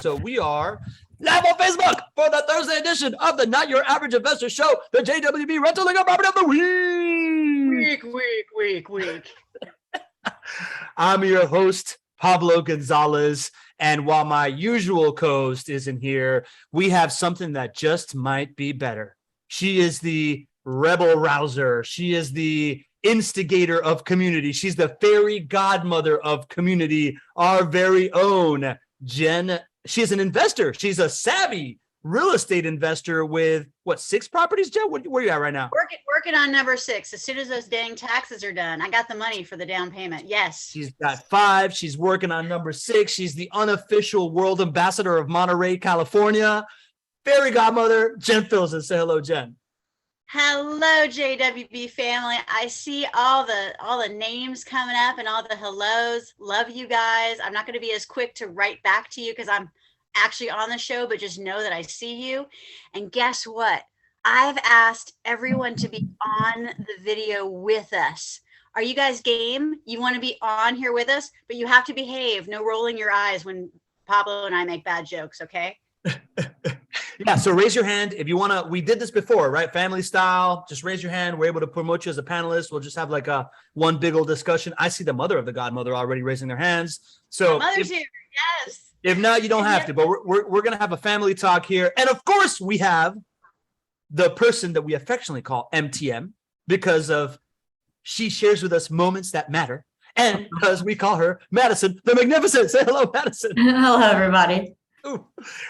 Also, we are live on Facebook for the Thursday edition of the Not Your Average Investor Show, the JWB Rental Income Property of the Week. I'm your host, Pablo Gonzalez. And while my usual co-host isn't here, we have something that just might be better. She is the rebel rouser. She is the instigator of community. She's the fairy godmother of community, our very own Jen. She is an investor. She's a savvy real estate investor with, 6 properties, Jen? Where are you at right now? Working on number 6. As soon as those dang taxes are done, I got the money for the down payment. Yes. She's got 5. She's working on number 6. She's the unofficial world ambassador of Monterey, California. Fairy godmother, Jen Filson. Say hello, Jen. Hello, JWB family. I see all the names coming up and all the hellos. Love you guys. I'm not going to be as quick to write back to you because I'm actually on the show, but just know that I see you. And guess what? I've asked everyone to be on the video with us. Are you guys game? You want to be on here with us, but you have to behave. No rolling your eyes when Pablo and I make bad jokes, okay? Yeah, so raise your hand if you want to. We did this before, right? Family style. Just raise your hand. We're able to promote you as a panelist. We'll just have like a one big old discussion. I see the mother of the godmother already raising their hands. So my mother's here. Yes. If not, you don't have to, but we're going to have a family talk here. And of course, we have the person that we affectionately call MTM because of she shares with us moments that matter. And because we call her Madison the Magnificent. Say hello, Madison. Hello, everybody. Ooh,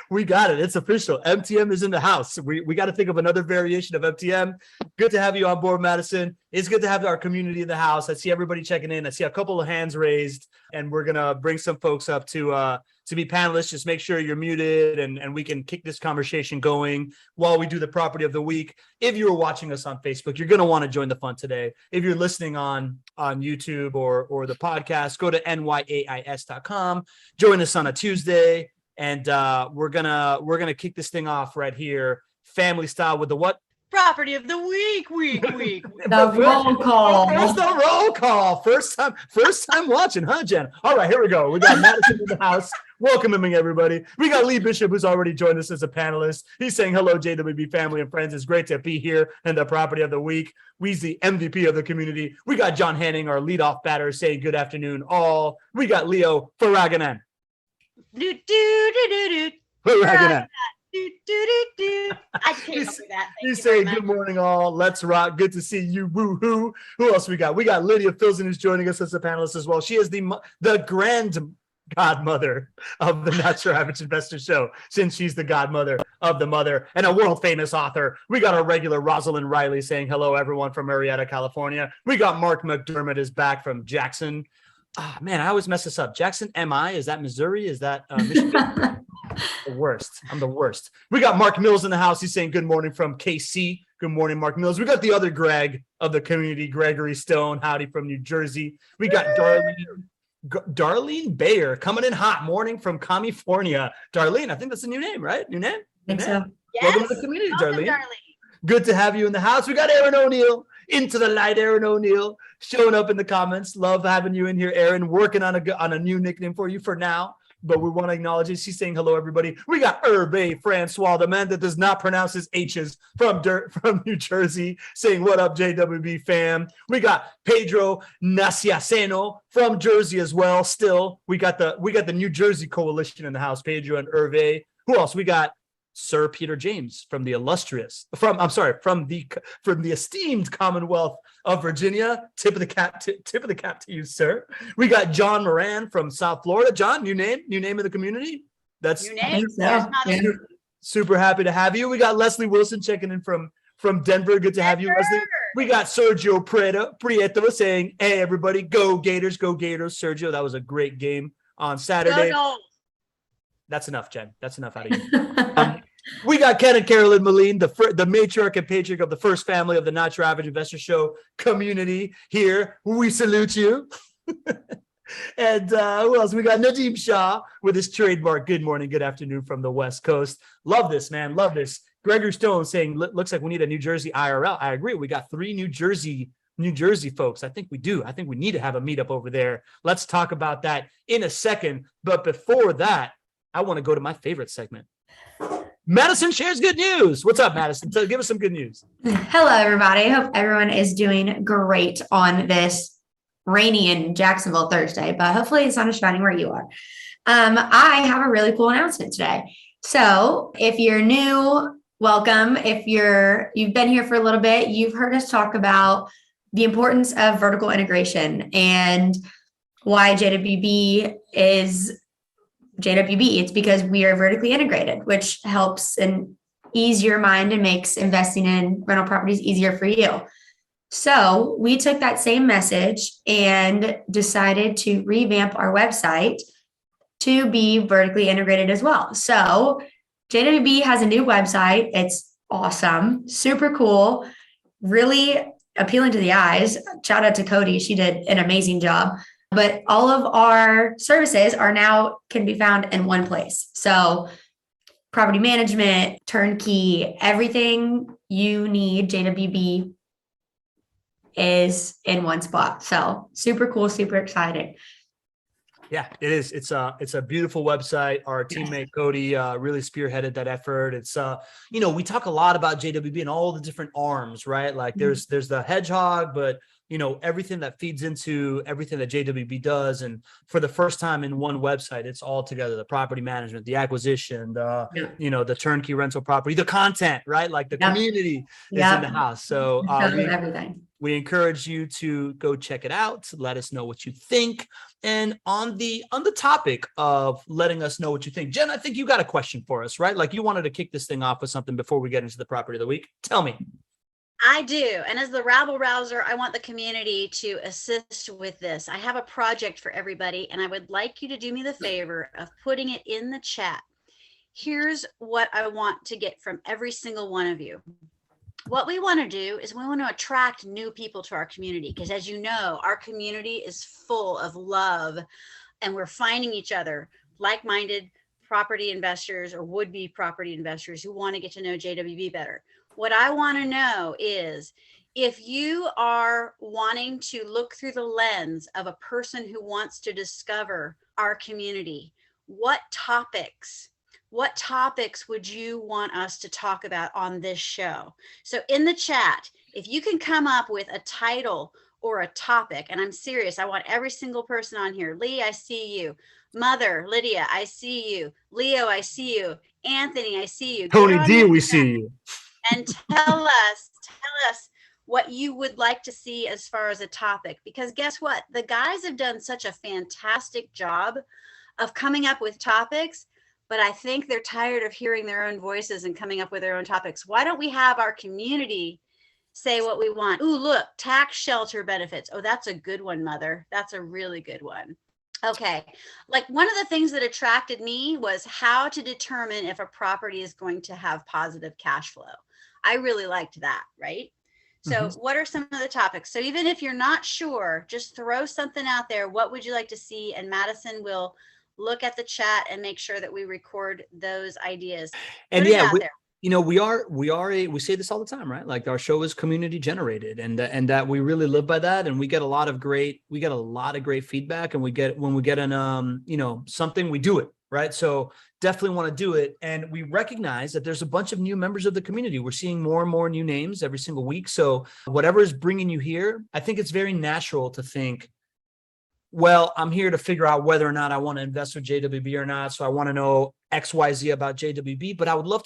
we got it. It's official. MTM is in the house. We got to think of another variation of MTM. Good to have you on board, Madison. It's good to have our community in the house. I see everybody checking in. I see a couple of hands raised, and we're going to bring some folks up to be panelists. Just make sure you're muted and we can kick this conversation going while we do the property of the week. If you are watching us on Facebook, you're going to want to join the fun today. If you're listening on YouTube or the podcast, go to nyais.com. Join us on a Tuesday. And we're gonna kick this thing off right here, family style, with the what? Property of the week. The roll call. Where's the roll call? First time watching, huh, Jen? All right, here we go. We got Madison in the house. Welcoming everybody. We got Lee Bishop, who's already joined us as a panelist. He's saying hello, JWB family and friends. It's great to be here in the property of the week. We's the MVP of the community. We got John Henning, our leadoff batter, saying good afternoon, all. We got Leo Faraganan. I can't do that. He's saying good morning, all. Let's rock. Good to see you. Woo-hoo. Who else we got? We got Lydia Filson, who's joining us as a panelist as well. She is the grand godmother of the Not Your Average Investor Show, since she's the godmother of the mother and a world famous author. We got our regular Rosalind Riley saying hello, everyone from Marietta, California. We got Mark McDermott is back from Jackson. Oh, man, I always mess this up. Jackson, MI? Is that Missouri? Is that Michigan? The worst. I'm the worst. We got Mark Mills in the house. He's saying good morning from KC. Good morning, Mark Mills. We got the other Greg of the community, Gregory Stone. Howdy from New Jersey. We got Darlene Bayer coming in hot. Morning from California. Darlene, I think that's a new name, right? New name? I think so. Yes. Welcome to the community, Darlene. Good to have you in the house. We got Aaron O'Neill. Into the light, Aaron O'Neill, showing up in the comments. Love having you in here, Aaron. Working on a new nickname for you for now, but we want to acknowledge it. She's saying hello, everybody. We got Hervé Francois, the man that does not pronounce his H's from New Jersey, saying what up, JWB fam. We got Pedro Naciaceno from Jersey as well. Still, we got the New Jersey coalition in the house. Pedro and Hervé. Who else? We got Sir Peter James from the esteemed Commonwealth of Virginia. Tip of the cap to you, sir. We got John Moran from South Florida. John, new name of the community. That's new name. So. Super happy to have you. We got Leslie Wilson checking in from Denver. Good to have you, Leslie. We got Sergio Prieto saying, "Hey, everybody, go Gators, go Gators." Sergio, that was a great game on Saturday. Go. That's enough, Jen. That's enough out of you. We got Ken and Carolyn Moline, the matriarch and patriarch of the first family of the Not Your Average Investor Show community here. We salute you. And who else? We got Nadeem Shah with his trademark good morning, good afternoon from the West Coast. Love this, man. Love this. Gregory Stone saying, looks like we need a New Jersey IRL. I agree. We got 3 New Jersey folks. I think we do. I think we need to have a meetup over there. Let's talk about that in a second. But before that, I want to go to my favorite segment. Madison shares good news. What's up, Madison? So give us some good news. Hello, everybody. Hope everyone is doing great on this rainy in Jacksonville Thursday, but hopefully the sun is shining where you are. I have a really cool announcement today. So if you're new, welcome. If you've been here for a little bit, you've heard us talk about the importance of vertical integration and why JWB is JWB. It's because we are vertically integrated, which helps and ease your mind and makes investing in rental properties easier for you. So we took that same message and decided to revamp our website to be vertically integrated as well. So JWB has a new website. It's awesome, super cool, really appealing to the eyes. Shout out to Cody. She did an amazing job. But all of our services can be found in one place. So property management, turnkey, everything you need, JWB is in one spot. So super cool, super exciting. Yeah, it is. It's a beautiful website. Our teammate Cody really spearheaded that effort. It's we talk a lot about JWB and all the different arms, right? Like there's the hedgehog, but everything that feeds into everything that JWB does. And for the first time in one website, it's all together: the property management, the acquisition, the turnkey rental property, the content, right? Like the community is in the house. So everything. We encourage you to go check it out. Let us know what you think. And on the topic of letting us know what you think, Jen, I think you got a question for us, right? Like you wanted to kick this thing off with something before we get into the property of the week. Tell me. I do. And as the rabble rouser, I want the community to assist with this. I have a project for everybody, and I would like you to do me the favor of putting it in the chat. Here's what I want to get from every single one of you. What we want to do is we want to attract new people to our community, because as you know, our community is full of love, and we're finding each other, like-minded property investors or would-be property investors who want to get to know JWB better. What I want to know is if you are wanting to look through the lens of a person who wants to discover our community, what topics would you want us to talk about on this show? So in the chat, if you can come up with a title or a topic, and I'm serious, I want every single person on here. Lee, I see you. Mother, Lydia, I see you. Leo, I see you. Anthony, I see you. Tony D, we see you. And tell us what you would like to see as far as a topic, because guess what? The guys have done such a fantastic job of coming up with topics, but I think they're tired of hearing their own voices and coming up with their own topics. Why don't we have our community say what we want? Ooh, look, tax shelter benefits. Oh, that's a good one, Mother. That's a really good one. Okay. Like one of the things that attracted me was how to determine if a property is going to have positive cash flow. I really liked that, right? So what are some of the topics? So even if you're not sure, just throw something out there. What would you like to see? And Madison will look at the chat and make sure that we record those ideas. And yeah, we say this all the time, right? Like our show is community generated, and that we really live by that. And we get a lot of great feedback, and when we get an something, we do it, right? So definitely want to do it. And we recognize that there's a bunch of new members of the community. We're seeing more and more new names every single week. So whatever is bringing you here, I think it's very natural to think, well, I'm here to figure out whether or not I want to invest with JWB or not. So I want to know XYZ about JWB, but I would love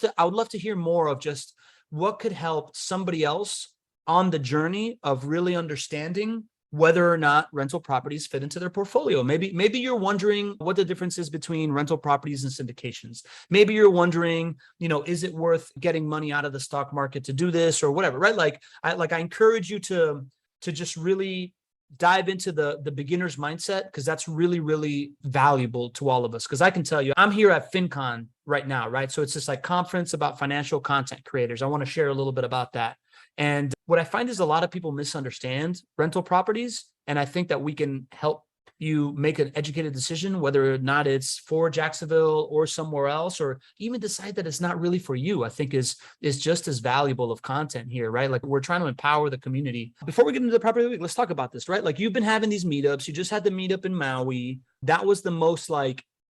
to hear more of just what could help somebody else on the journey of really understanding whether or not rental properties fit into their portfolio. Maybe you're wondering what the difference is between rental properties and syndications. Maybe you're wondering, is it worth getting money out of the stock market to do this or whatever, right? I encourage you to just really dive into the beginner's mindset, because that's really, really valuable to all of us. Because I can tell you, I'm here at FinCon right now, right? So it's this conference about financial content creators. I want to share a little bit about that. And what I find is a lot of people misunderstand rental properties. And I think that we can help you make an educated decision, whether or not it's for Jacksonville or somewhere else, or even decide that it's not really for you. I think is just as valuable of content here, right? Like we're trying to empower the community. Before we get into the property of the week, let's talk about this, right? Like you've been having these meetups. You just had the meetup in Maui. That was the most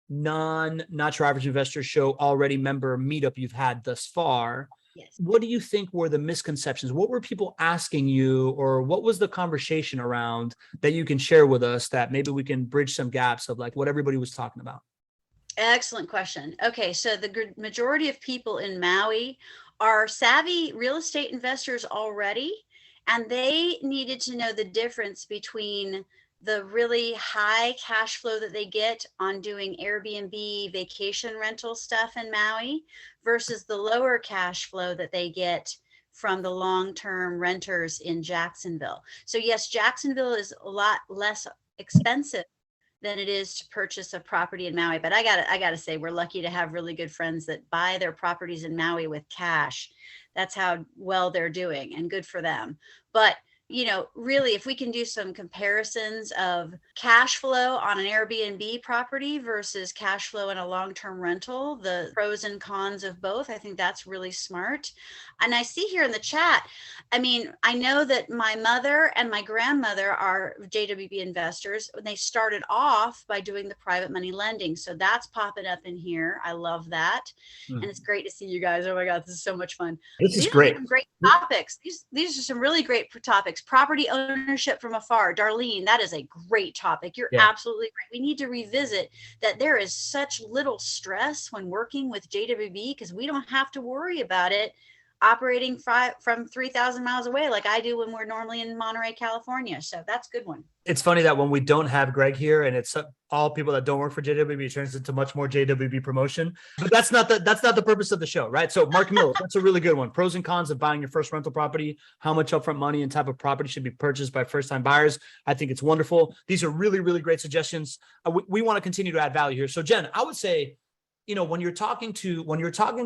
Not Your Average Investor Show already member meetup you've had thus far. Yes. What do you think were the misconceptions? What were people asking you, or what was the conversation around that you can share with us that maybe we can bridge some gaps of like what everybody was talking about? Excellent question. Okay, so the majority of people in Maui are savvy real estate investors already, and they needed to know the difference between the really high cash flow that they get on doing Airbnb vacation rental stuff in Maui versus the lower cash flow that they get from the long-term renters in Jacksonville. So yes, Jacksonville is a lot less expensive than it is to purchase a property in Maui. But I gotta say, we're lucky to have really good friends that buy their properties in Maui with cash. That's how well they're doing, and good for them. But really, if we can do some comparisons of cash flow on an Airbnb property versus cash flow in a long-term rental, the pros and cons of both, I think that's really smart. And I see here in the chat, I mean, I know that my mother and my grandmother are JWB investors. They started off by doing the private money lending. So that's popping up in here. I love that. And it's great to see you guys. Oh my God, this is so much fun. This is These great. are some great topics. These are some really great topics. Property ownership from afar. Darlene, that is a great topic. You're absolutely right. We need to revisit that there is such little stress when working with JWB because we don't have to worry about it operating from 3,000 miles away like I do when we're normally in Monterey, California. So that's a good one. It's funny that when we don't have Gregg here and it's all people that don't work for JWB, it turns into much more JWB promotion. But that's not the purpose of the show, right? So Mark Mills, that's a really good one. Pros and cons of buying your first rental property, how much upfront money and type of property should be purchased by first-time buyers. I think it's wonderful. These are really, really great suggestions. We want to continue to add value here. So Jen, I would say, when you're talking to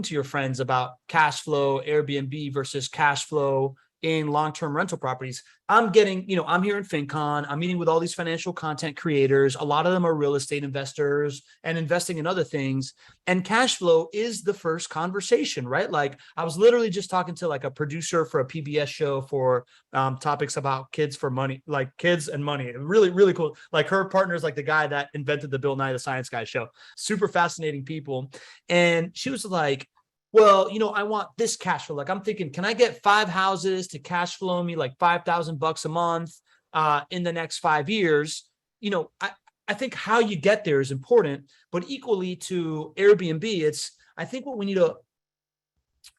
your friends about cash flow, Airbnb versus cash flow in long-term rental properties, I'm getting, I'm here in FinCon, I'm meeting with all these financial content creators. A lot of them are real estate investors and investing in other things. And cash flow is the first conversation, right? Like I was literally just talking to like a producer for a PBS show for topics about kids for money, like kids and money. Really, really cool. Like her partner's like the guy that invented the Bill Nye the Science Guy show. Super fascinating people. And she was like, well, I want this cash flow. Like I'm thinking, can I get 5 houses to cash flow me like $5,000 a month in the next 5 years? I think how you get there is important, but equally to Airbnb, I think what we need to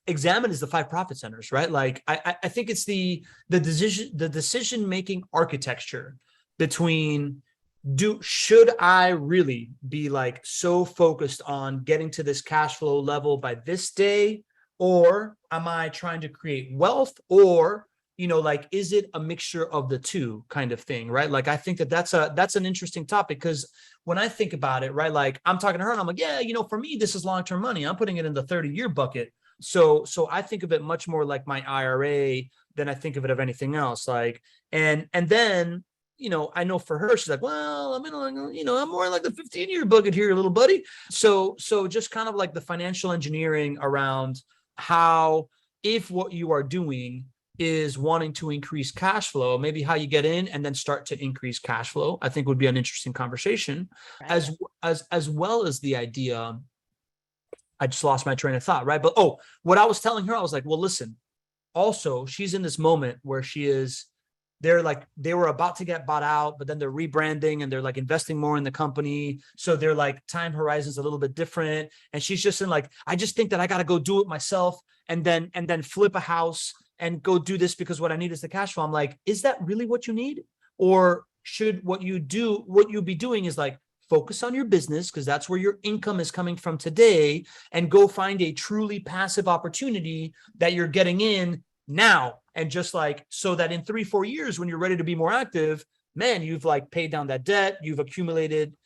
examine is the 5 profit centers, right? Like I think it's the decision-making architecture between should I really be like so focused on getting to this cash flow level by this day, or am I trying to create wealth, or like is it a mixture of the two kind of thing, right? Like I think that's an interesting topic because when I think about it, right, like I'm talking to her and I'm like, yeah, for me this is long-term money. I'm putting it in the 30-year bucket. So I think of it much more like my IRA than I think of it of anything else. Like and then I know for her, she's like, well, I'm more like the 15-year bucket here, little buddy. So just kind of like the financial engineering around how, if what you are doing is wanting to increase cash flow, maybe how you get in and then start to increase cash flow, I think would be an interesting conversation, right. as well as the idea. I just lost my train of thought, right? But what I was telling her, I was like, well, listen, also she's in this moment where they were about to get bought out, but then they're rebranding and they're like investing more in the company. So they're like time horizons a little bit different. And she's just in like, I just think that I got to go do it myself and then flip a house and go do this because what I need is the cash flow. I'm like, is that really what you need? Or should what you be doing is like focus on your business because that's where your income is coming from today, and go find a truly passive opportunity that you're getting in now. And just like, so that in 3-4 years, when you're ready to be more active, man, you've like paid down that debt, you've accumulated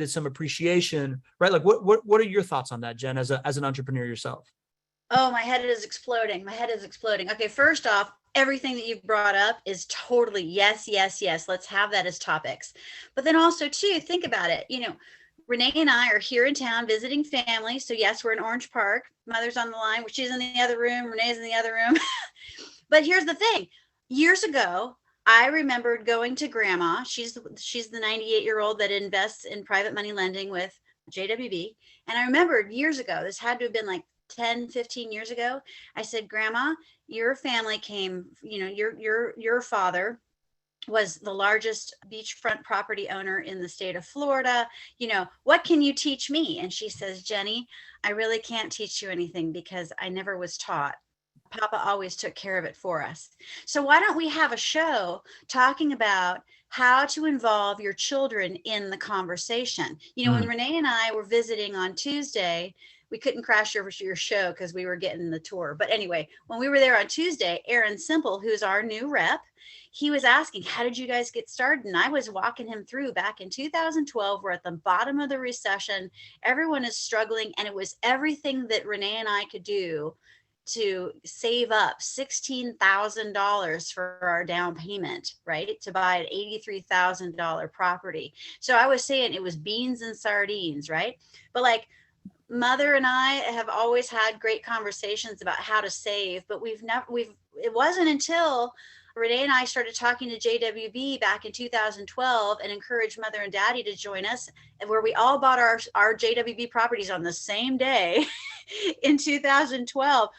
some appreciation, right? Like what are your thoughts on that, Jen, as an entrepreneur yourself? Oh, my head is exploding. Okay, first off, everything that you've brought up is totally yes. Let's have that as topics. But then also too, think about it. Renee and I are here in town visiting family. So yes, we're in Orange Park. Mother's on the line, which she's in the other room. Renee's in the other room. But here's the thing. Years ago, I remembered going to grandma. She's the 98-year-old that invests in private money lending with JWB. And I remembered years ago, this had to have been like 10, 15 years ago. I said, Grandma, your family came, your father was the largest beachfront property owner in the state of Florida. What can you teach me? And she says, Jenny, I really can't teach you anything because I never was taught. Papa always took care of it for us. So why don't we have a show talking about how to involve your children in the conversation? When Renee and I were visiting on Tuesday, we couldn't crash over to your show because we were getting the tour. But anyway, when we were there on Tuesday, Aaron Simple, who's our new rep, he was asking, how did you guys get started? And I was walking him through back in 2012. We're at the bottom of the recession. Everyone is struggling. And it was everything that Renee and I could do to save up $16,000 for our down payment, right? To buy an $83,000 property. So I was saying it was beans and sardines, right? But like, Mother and I have always had great conversations about how to save, but it wasn't until Renee and I started talking to JWB back in 2012 and encouraged Mother and Daddy to join us, where we all bought our JWB properties on the same day in 2012.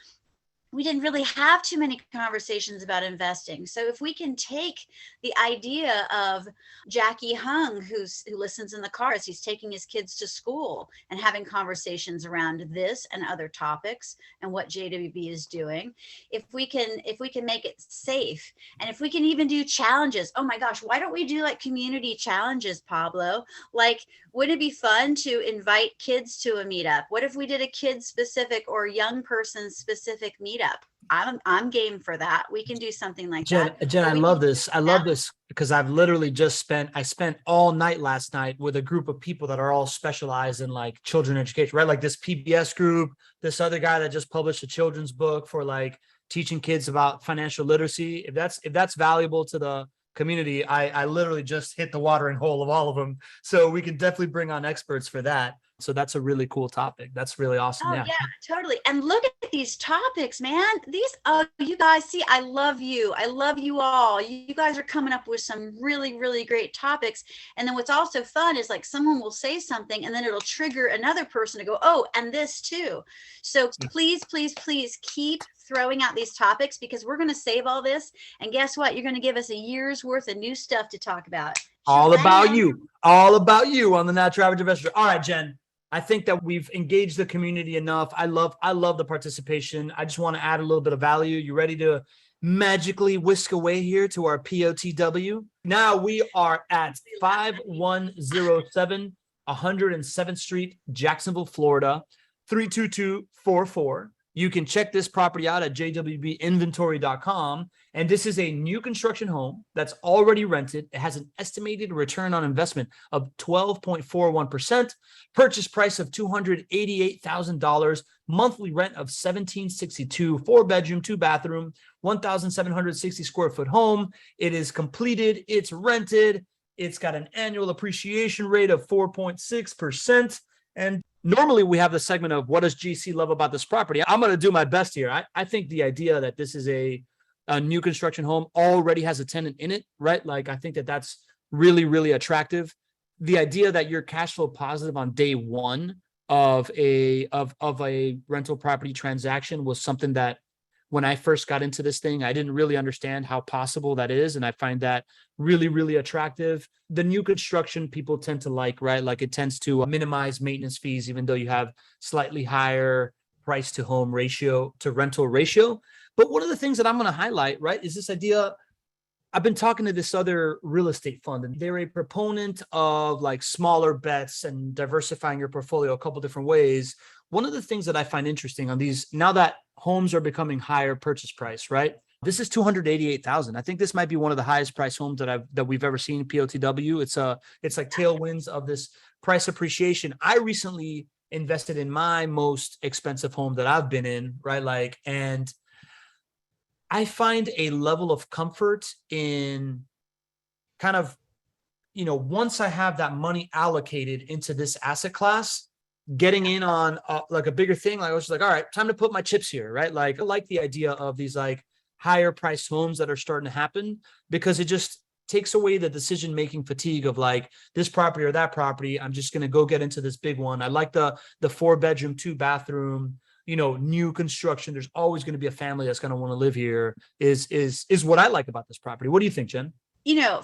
We didn't really have too many conversations about investing. So if we can take the idea of Jackie Hung, who listens in the car as he's taking his kids to school and having conversations around this and other topics and what JWB is doing, if we can make it safe, and if we can even do challenges. Oh my gosh, why don't we do like community challenges, Pablo? Like, wouldn't it be fun to invite kids to a meetup? What if we did a kid specific or young person specific meetup? I'm game for that. We can do something like that. Jen, I love this. I love this because I've literally I spent all night last night with a group of people that are all specialized in like children education, right? Like this PBS group, this other guy that just published a children's book for like teaching kids about financial literacy. If that's valuable to the community, I literally just hit the watering hole of all of them. So we can definitely bring on experts for that. So that's a really cool topic. That's really awesome. Oh yeah, totally. And look at these topics, man. You guys, see, I love you. I love you all. You guys are coming up with some really, really great topics. And then what's also fun is like someone will say something and then it'll trigger another person to go, oh, and this too. So please, please, please keep throwing out these topics because we're going to save all this. And guess what? You're going to give us a year's worth of new stuff to talk about. All about you on the Natural Average Investor. All right, Jen. I think that we've engaged the community enough. I love the participation. I just want to add a little bit of value. You ready to magically whisk away here to our POTW? Now we are at 5107 107th Street, Jacksonville, Florida, 32244. You can check this property out at jwbinventory.com. And this is a new construction home that's already rented. It has an estimated return on investment of 12.41%, purchase price of $288,000, monthly rent of $1,762, 4-bedroom, 2-bathroom, 1,760 square foot home. It is completed. It's rented. It's got an annual appreciation rate of 4.6%. And normally we have the segment of what does GC love about this property? I'm going to do my best here. I think the idea that this is a new construction home already has a tenant in it, right? Like, I think that that's really, really attractive. The idea that you're cash flow positive on day one of a rental property transaction was something that when I first got into this thing, I didn't really understand how possible that is. And I find that really, really attractive. The new construction people tend to like, right? Like it tends to minimize maintenance fees, even though you have slightly higher price to home ratio to rental ratio. But one of the things that I'm going to highlight, right, is this idea. I've been talking to this other real estate fund, and they're a proponent of like smaller bets and diversifying your portfolio a couple different ways. One of the things that I find interesting on these, now that homes are becoming higher purchase price, right? This is $288,000. I think this might be one of the highest price homes that we've ever seen in POTW. It's like tailwinds of this price appreciation. I recently invested in my most expensive home that I've been in, right? Like, and I find a level of comfort in kind of, once I have that money allocated into this asset class, getting in on like a bigger thing. Like I was just like, all right, time to put my chips here, right? Like I like the idea of these like higher priced homes that are starting to happen because it just, takes away the decision-making fatigue of like this property or that property. I'm just going to go get into this big one. I like the 4-bedroom, 2-bathroom, new construction. There's always going to be a family that's going to want to live here is what I like about this property. What do you think, Jen?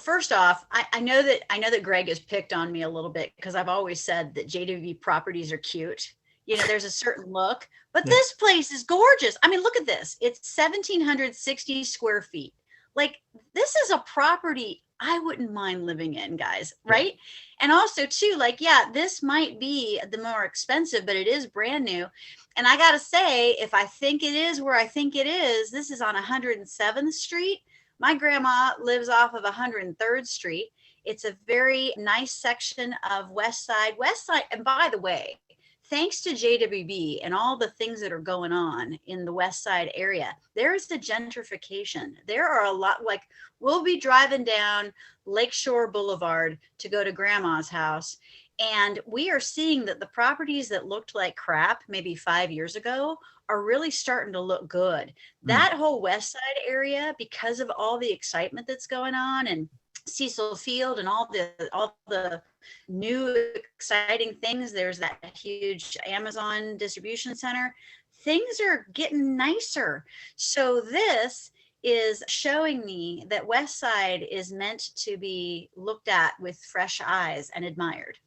First off, I know that Gregg has picked on me a little bit because I've always said that JWB properties are cute. There's a certain look, but this place is gorgeous. I mean, look at this. It's 1,760 square feet. Like, this is a property I wouldn't mind living in, guys, right? And also too, like, this might be the more expensive, but it is brand new. And I gotta say, if I think it is where I think it is, this is on 107th Street. My grandma lives off of 103rd Street. It's a very nice section of West Side. And by the way, thanks to JWB and all the things that are going on in the West Side area, there's the gentrification. There are a lot, like, we'll be driving down Lakeshore Boulevard to go to grandma's house. And we are seeing that the properties that looked like crap maybe 5 years ago are really starting to look good. That whole West Side area, because of all the excitement that's going on and Cecil Field and all the new exciting things, there's that huge Amazon distribution center. Things are getting nicer. So this is showing me that West Side is meant to be looked at with fresh eyes and admired.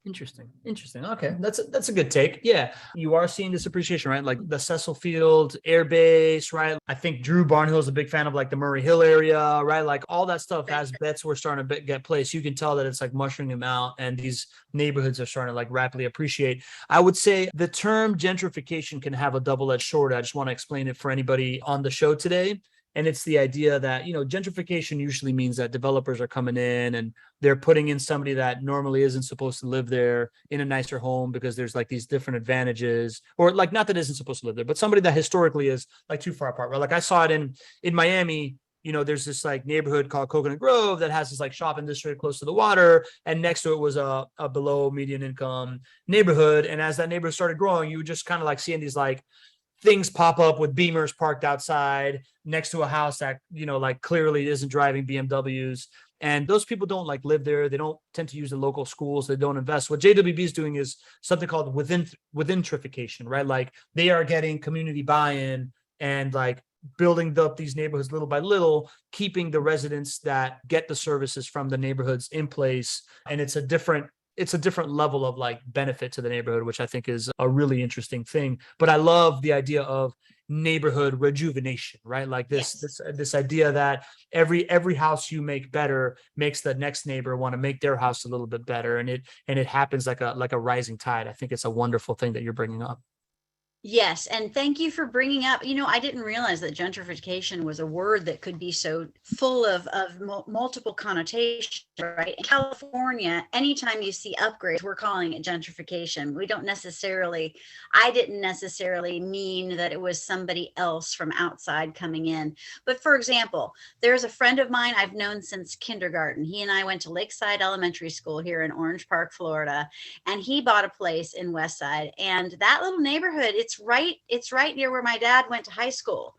Interesting. Okay. That's a good take. Yeah. You are seeing this appreciation, right? Like the Cecil Field Air Base, right? I think Drew Barnhill is a big fan of like the Murray Hill area, right? Like all that stuff as bets were starting to get placed. You can tell that it's like mushrooming out and these neighborhoods are starting to like rapidly appreciate. I would say the term gentrification can have a double-edged sword. I just want to explain it for anybody on the show today. And it's the idea that, gentrification usually means that developers are coming in and they're putting in somebody that normally isn't supposed to live there in a nicer home because there's like these different advantages, or like not that isn't supposed to live there, but somebody that historically is like too far apart, right? Like I saw it in Miami, there's this like neighborhood called Coconut Grove that has this like shopping district close to the water. And next to it was a below median income neighborhood. And as that neighborhood started growing, you were just kind of like seeing these like things pop up with Beamers parked outside next to a house that, like clearly isn't driving BMWs. And those people don't like live there. They don't tend to use the local schools. They don't invest. What JWB is doing is something called within-trification, right? Like they are getting community buy-in and like building up these neighborhoods little by little, keeping the residents that get the services from the neighborhoods in place. And it's a different level of like benefit to the neighborhood, which I think is a really interesting thing. But I love the idea of neighborhood rejuvenation, right? Like this idea that every house you make better makes the next neighbor want to make their house a little bit better. And it happens like a rising tide. I think it's a wonderful thing that you're bringing up. Yes. And thank you for bringing up, I didn't realize that gentrification was a word that could be so full of multiple connotations, right? In California, anytime you see upgrades, we're calling it gentrification. I didn't necessarily mean that it was somebody else from outside coming in. But for example, there's a friend of mine I've known since kindergarten. He and I went to Lakeside Elementary School here in Orange Park, Florida, and he bought a place in West Side. And that little neighborhood, it's right near where my dad went to high school.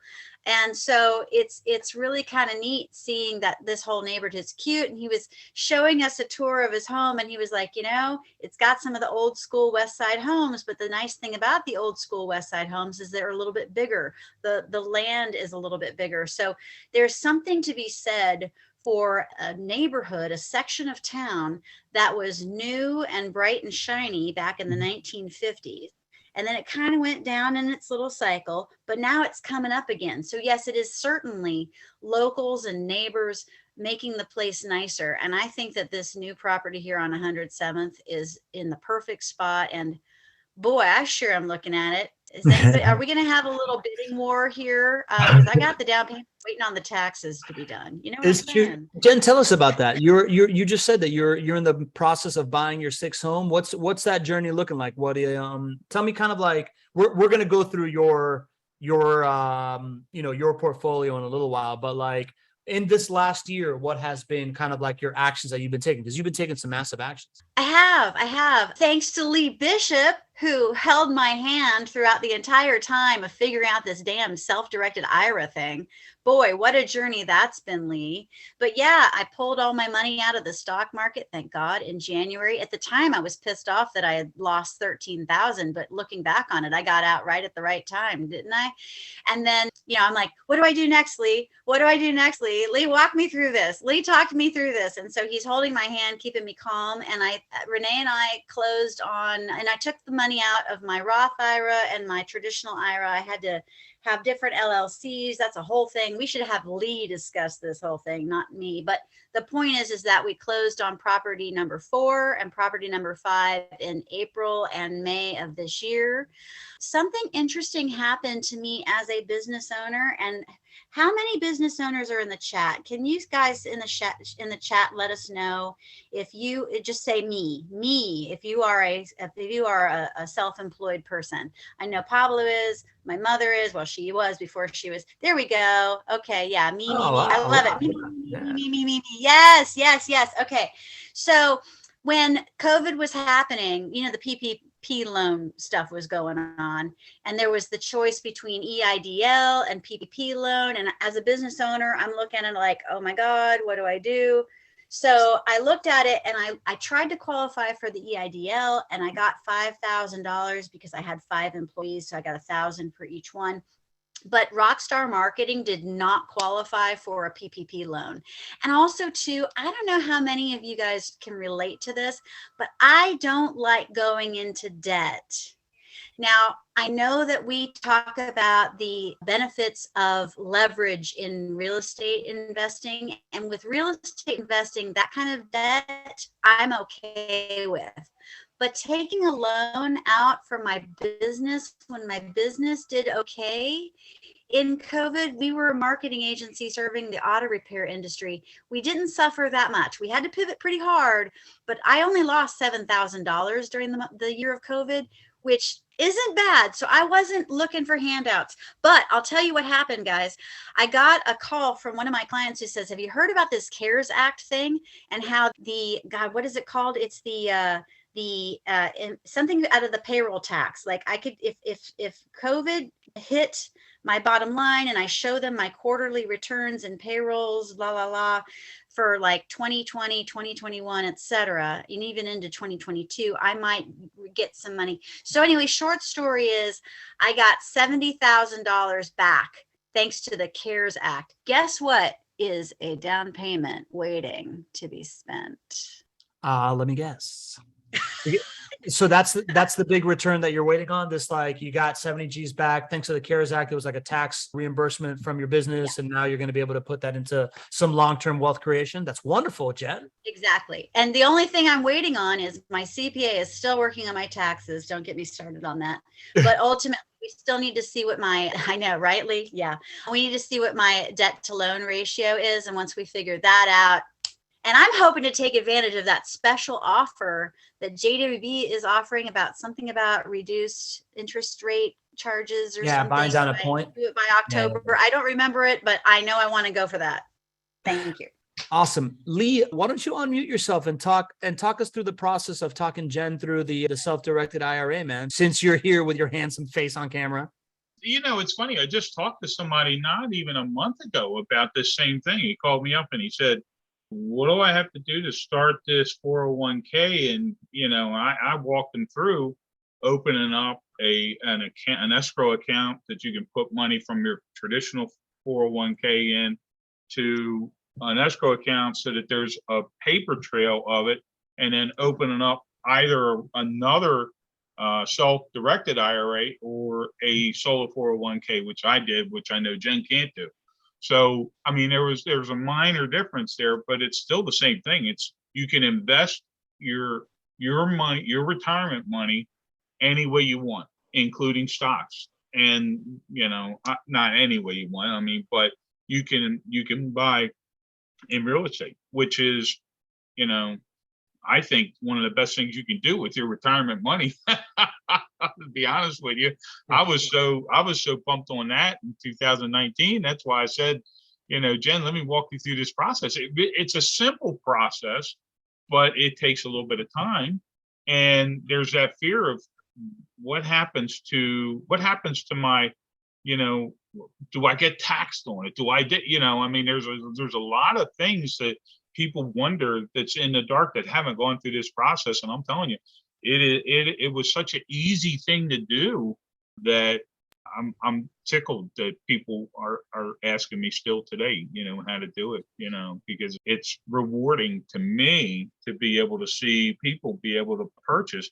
And so it's really kind of neat seeing that this whole neighborhood is cute. And he was showing us a tour of his home and he was like, it's got some of the old school West Side homes, but the nice thing about the old school West Side homes is they're a little bit bigger. The land is a little bit bigger. So there's something to be said for a neighborhood, a section of town that was new and bright and shiny back in the 1950s. And then it kind of went down in its little cycle, but now it's coming up again. So yes, it is certainly locals and neighbors making the place nicer. And I think that this new property here on 107th is in the perfect spot. And boy, I sure am looking at it. Are we going to have a little bidding war here? Because I got the down payment waiting on the taxes to be done. You know what I'm saying? Jen, tell us about that. You just said that you're in the process of buying your sixth home. What's that journey looking like? What tell me kind of like we're going to go through your portfolio in a little while, but like in this last year, what has been kind of like your actions that you've been taking? Because you've been taking some massive actions. I have. Thanks to Lee Bishop, who held my hand throughout the entire time of figuring out this damn self-directed IRA thing. Boy, what a journey that's been, Lee. But yeah, I pulled all my money out of the stock market, thank God, in January. At the time, I was pissed off that I had lost 13,000, but looking back on it, I got out right at the right time, didn't I? And then, I'm like, what do I do next, Lee? What do I do next, Lee? Lee, walk me through this. Lee, talk me through this. And so he's holding my hand, keeping me calm. And Renee and I closed on, and I took the money out of my Roth IRA and my traditional IRA. I had to have different LLCs. That's a whole thing. We should have Lee discuss this whole thing, not me. But the point is that we closed on property number 4 and property number 5 in April and May of this year. Something interesting happened to me as a business owner. And how many business owners are in the chat? Can you guys in the chat let us know if you just say me, if you are a self-employed person? I know Pablo is, my mother is, well, she was before she was, there we go. Okay. Yeah. Me. I love it. Me. Yes. Okay. So when COVID was happening, the PPP loan stuff was going on, and there was the choice between EIDL and PPP loan. And as a business owner, I'm looking at it like, oh my God, what do I do? So I looked at it and I tried to qualify for the EIDL, and I got $5,000 because I had 5 employees. So I got $1,000 for each one. But Rockstar Marketing did not qualify for a PPP loan. And also too, I don't know how many of you guys can relate to this, but I don't like going into debt. Now, I know that we talk about the benefits of leverage in real estate investing, and with real estate investing, that kind of debt I'm okay with. But taking a loan out for my business when my business did okay in COVID, we were a marketing agency serving the auto repair industry. We didn't suffer that much. We had to pivot pretty hard, but I only lost $7,000 during the year of COVID, which isn't bad. So I wasn't looking for handouts, but I'll tell you what happened, guys. I got a call from one of my clients who says, have you heard about this CARES Act thing and how what is it called? It's something out of the payroll tax. Like I could, if COVID hit my bottom line and I show them my quarterly returns and payrolls, for like 2020, 2021, et cetera, and even into 2022, I might get some money. So anyway, short story is I got $70,000 back thanks to the CARES Act. Guess what is a down payment waiting to be spent? Let me guess. So that's the big return that you're waiting on. This, like, you got 70 G's back thanks to the CARES Act. It was like a tax reimbursement from your business, and now you're going to be able to put that into some long-term wealth creation. That's wonderful, Jen. Exactly. And the only thing I'm waiting on is my CPA is still working on my taxes. Don't get me started on that. But ultimately, we still need to see what I know, right, Lee? Yeah. We need to see what my debt to loan ratio is. And once we figure that out, and I'm hoping to take advantage of that special offer that JWB is offering about something about reduced interest rate charges or something. Yeah, buying down a point. Do it by October. Yeah. I don't remember it, but I know I want to go for that. Thank you. Awesome. Lee, why don't you unmute yourself and talk us through the process of talking Jen through the self-directed IRA, man, since you're here with your handsome face on camera. It's funny. I just talked to somebody not even a month ago about this same thing. He called me up and he said, what do I have to do to start this 401k? And, I walked him through opening up an escrow account that you can put money from your traditional 401k in to an escrow account so that there's a paper trail of it, and then opening up either another self-directed IRA or a solo 401k, which I did, which I know Jen can't do. So, there's a minor difference there, but it's still the same thing. It's, you can invest your money, your retirement money, any way you want, including stocks. And, not any way you want, but you can buy in real estate, which is, I think one of the best things you can do with your retirement money. To be honest with you, I was so pumped on that in 2019. That's why I said, Jen, let me walk you through this process. It's a simple process, but it takes a little bit of time. And there's that fear of what happens to my, do I get taxed on it? Do I get, I mean, there's a lot of things that people wonder that's in the dark that haven't gone through this process. And I'm telling you, it was such an easy thing to do that I'm tickled that people are asking me still today, how to do it, because it's rewarding to me to be able to see people be able to purchase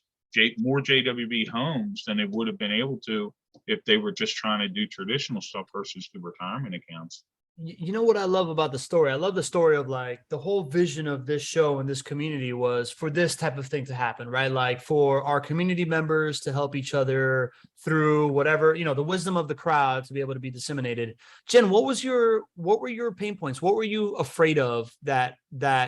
more JWB homes than they would have been able to if they were just trying to do traditional stuff versus the retirement accounts. You know what I love about the story? I love the story of like the whole vision of this show and this community was for this type of thing to happen, right? Like for our community members to help each other through whatever, the wisdom of the crowd to be able to be disseminated. Jen, what were your pain points? What were you afraid of that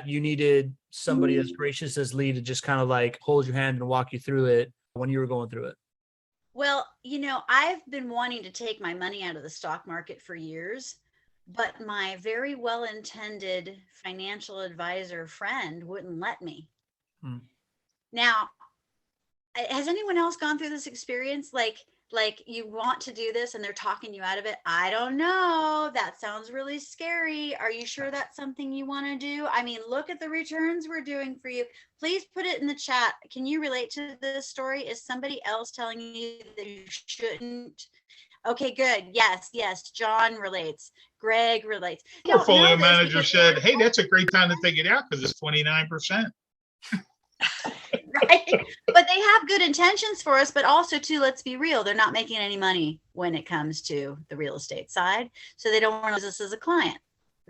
you needed somebody as gracious as Lee to just kind of like hold your hand and walk you through it when you were going through it? Well, I've been wanting to take my money out of the stock market for years. But my very well-intended financial advisor friend wouldn't let me. Now, has anyone else gone through this experience? Like you want to do this and they're talking you out of it. I don't know. That sounds really scary. Are you sure that's something you want to do? I mean, look at the returns we're doing for you. Please put it in the chat. Can you relate to this story? Is somebody else telling you that you shouldn't? Okay, good. Yes. John relates. Greg relates. Portfolio manager said, hey, that's a great time to take it out because it's 29%. Right. But they have good intentions for us, but also too, let's be real. They're not making any money when it comes to the real estate side. So they don't want to lose us as a client.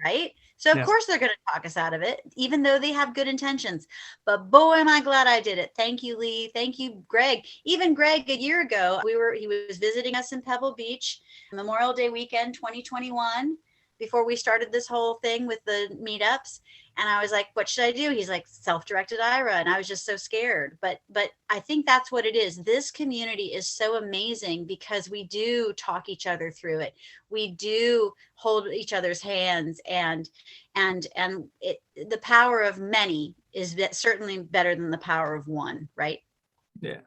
Right. So of course they're going to talk us out of it, even though they have good intentions. But boy, am I glad I did it. Thank you, Lee. Thank you, Greg. Even Greg, a year ago, he was visiting us in Pebble Beach, Memorial Day weekend, 2021, before we started this whole thing with the meetups. And I was like, what should I do? He's like, self-directed IRA. And I was just so scared. But I think that's what it is. This community is so amazing because we do talk each other through it. We do hold each other's hands, and the power of many is certainly better than the power of one, right? Yeah.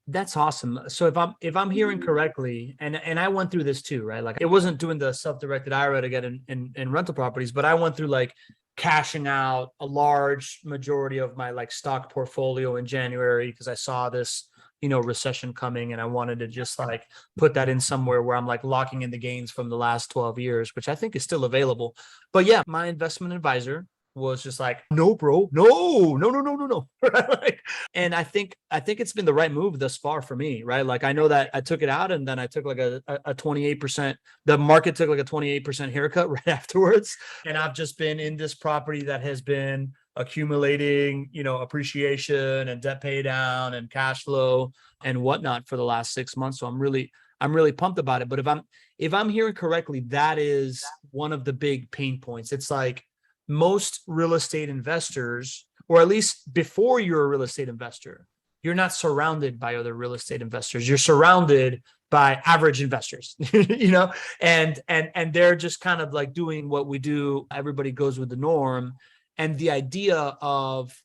That's awesome. So if I'm hearing correctly, and I went through this too, right? Like it wasn't doing the self-directed IRA to get in rental properties, but I went through like cashing out a large majority of my like stock portfolio in January because I saw this, recession coming, and I wanted to just like put that in somewhere where I'm like locking in the gains from the last 12 years, which I think is still available. But yeah, my investment advisor was just like, no, bro, no. Like, and I think it's been the right move thus far for me, right? Like I know that I took it out and then I took like a 28%, the market took like a 28% haircut right afterwards. And I've just been in this property that has been accumulating, appreciation and debt pay down and cash flow and whatnot for the last 6 months. So I'm really pumped about it. But if I'm hearing correctly, that is one of the big pain points. It's like, most real estate investors, or at least before you're a real estate investor, you're not surrounded by other real estate investors. You're surrounded by average investors, and they're just kind of like doing what we do. Everybody goes with the norm. And the idea of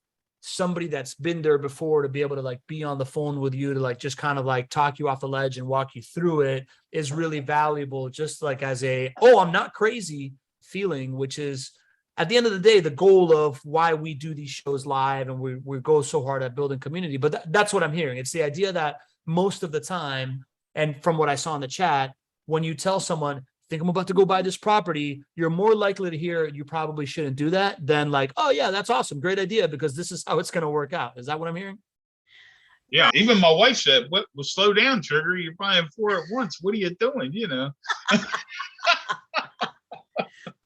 somebody that's been there before to be able to like be on the phone with you to like just kind of like talk you off the ledge and walk you through it is really valuable, just like as I'm not crazy feeling, which is at the end of the day, the goal of why we do these shows live and we go so hard at building community. But that's what I'm hearing. It's the idea that most of the time, and from what I saw in the chat, when you tell someone, think I'm about to go buy this property, you're more likely to hear you probably shouldn't do that than like, oh yeah, that's awesome. Great idea, because this is how it's going to work out. Is that what I'm hearing? Yeah. Even my wife said, well, slow down, Trigger. You're buying 4 at once. What are you doing?